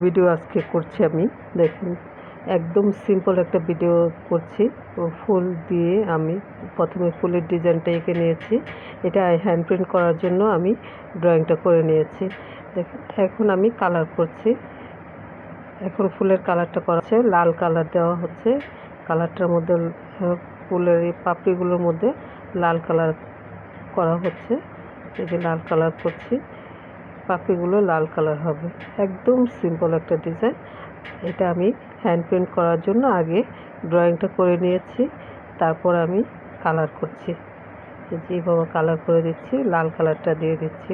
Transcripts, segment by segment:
Video আজকে করছি আমি। দেখুন, একদম সিম্পল একটা ভিডিও করছি। ফুল দিয়ে আমি প্রথমে ফুলের ডিজাইনটা এঁকে নিয়েছি। এটা হ্যান্ড প্রিন্ট করার জন্য আমি ড্রয়িংটা করে নিয়েছি। দেখুন, এখন আমি কালার করছি। এখন ফুলের কালারটা করা হচ্ছে, লাল কালার দেওয়া হচ্ছে। কালারটার মধ্যে ফুলের এই পাপড়িগুলোর মধ্যে লাল কালার করা হচ্ছে। এই যে লাল কালার করছি, পাপড়িগুলো লাল কালার হবে। একদম সিম্পল একটা ডিজাইন। এটা আমি হ্যান্ড প্রিন্ট করার জন্য আগে ড্রয়িংটা করে নিয়েছি, তারপর আমি কালার করছি। যেভাবে কালার করে দিচ্ছি, লাল কালারটা দিয়ে দিচ্ছি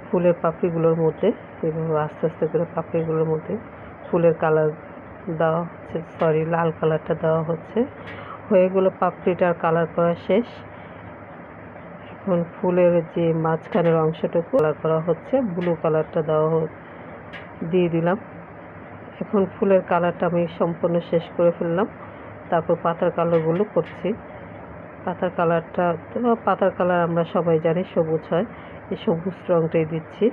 ফুলের পাপড়িগুলোর মধ্যে। এভাবে আস্তে আস্তে করে পাপড়িগুলোর মধ্যে ফুলের কালার দেওয়া হচ্ছে, লাল কালারটা দেওয়া হচ্ছে। হয়ে গেলো, পাপড়িটার কালার করা শেষ। এখন ফুলের যে মাঝখানের অংশটুকু কালার করা হচ্ছে, ব্লু কালারটা দিয়ে দিলাম। এখন ফুলের কালারটা আমি সম্পূর্ণ শেষ করে ফেললাম। তারপর পাতার কালারগুলো করছি। পাতার কালার আমরা সবাই জানি সবুজ হয়, এই সবুজ রঙটাই দিচ্ছি।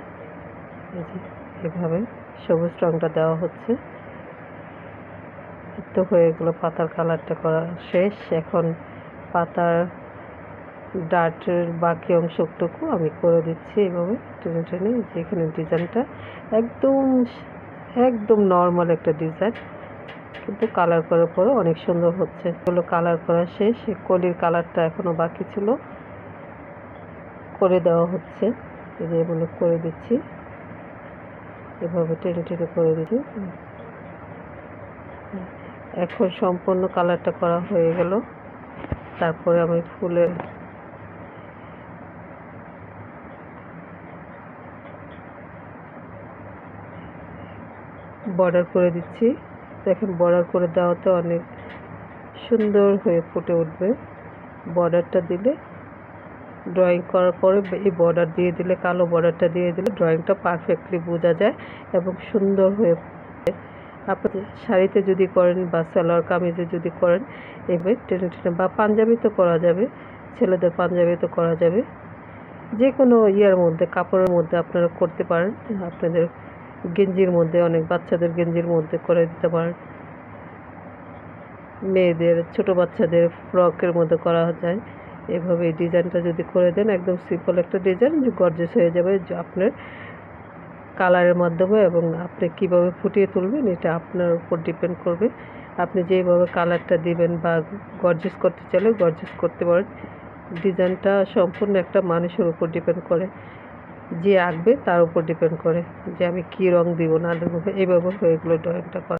এই যে এভাবে সবুজ রঙটা দেওয়া হচ্ছে। তো হয়ে গেলো, পাতার কালারটা করা শেষ। এখন পাতার ডার্টের বাকি অংশটুকু আমি করে দিচ্ছি এভাবে টেনে টেনে। যেখানে ডিজাইনটা একদম একদম নর্মাল একটা ডিজাইন, কিন্তু কালার করার পরে অনেক সুন্দর হচ্ছে। এগুলো কালার করা শেষ। কলির কালারটা এখনো বাকি ছিল, করে দেওয়া হচ্ছে। এই যে এগুলো করে দিচ্ছি, এভাবে টেনে টেনে করে দিচ্ছি। এখন সম্পূর্ণ কালারটা করা হয়ে গেল। তারপরে আমি ফুলের বর্ডার করে দিচ্ছি। দেখেন, বর্ডার করে দেওয়াতে অনেক সুন্দর হয়ে ফুটে উঠবে। বর্ডারটা দিলে, ড্রয়িং করার পরে এই বর্ডার দিয়ে দিলে, কালো বর্ডারটা দিয়ে দিলে ড্রয়িংটা পারফেক্টলি বোঝা যায় এবং সুন্দর হয়ে। আপনি শাড়িতে যদি করেন বা সালোয়ার কামিজে যদি করেন, এভাবে টেনে টেনে, বা পাঞ্জাবিতে করা যাবে, ছেলেদের পাঞ্জাবিতে করা যাবে। যে কোনো মধ্যে, কাপড়ের মধ্যে আপনারা করতে পারেন। আপনাদের গেঞ্জির মধ্যে, অনেক বাচ্চাদের গেঞ্জির মধ্যে করে দিতে পারেন। মেয়েদের, ছোট বাচ্চাদের ফ্রকের মধ্যে করা যায়। এভাবে এই ডিজাইনটা যদি করে দেন, একদম সিম্পল একটা ডিজাইন, গর্জিয়াস হয়ে যাবে আপনার কালারের মাধ্যমে। এবং আপনি কিভাবে ফুটিয়ে তুলবেন, এটা আপনার উপর ডিপেন্ড করবে। আপনি যেভাবে কালারটা দিবেন বা গর্জিয়াস করতে চাইলে গর্জিয়াস করতে পারেন। ডিজাইনটা সম্পূর্ণ একটা মানুষের উপর ডিপেন্ড করে, যে আঁকবে তার উপর ডিপেন্ড করে যে আমি কী রং দিব না দেবো। এইভাবে হয়ে গেলো ড্রয়িংটা করা।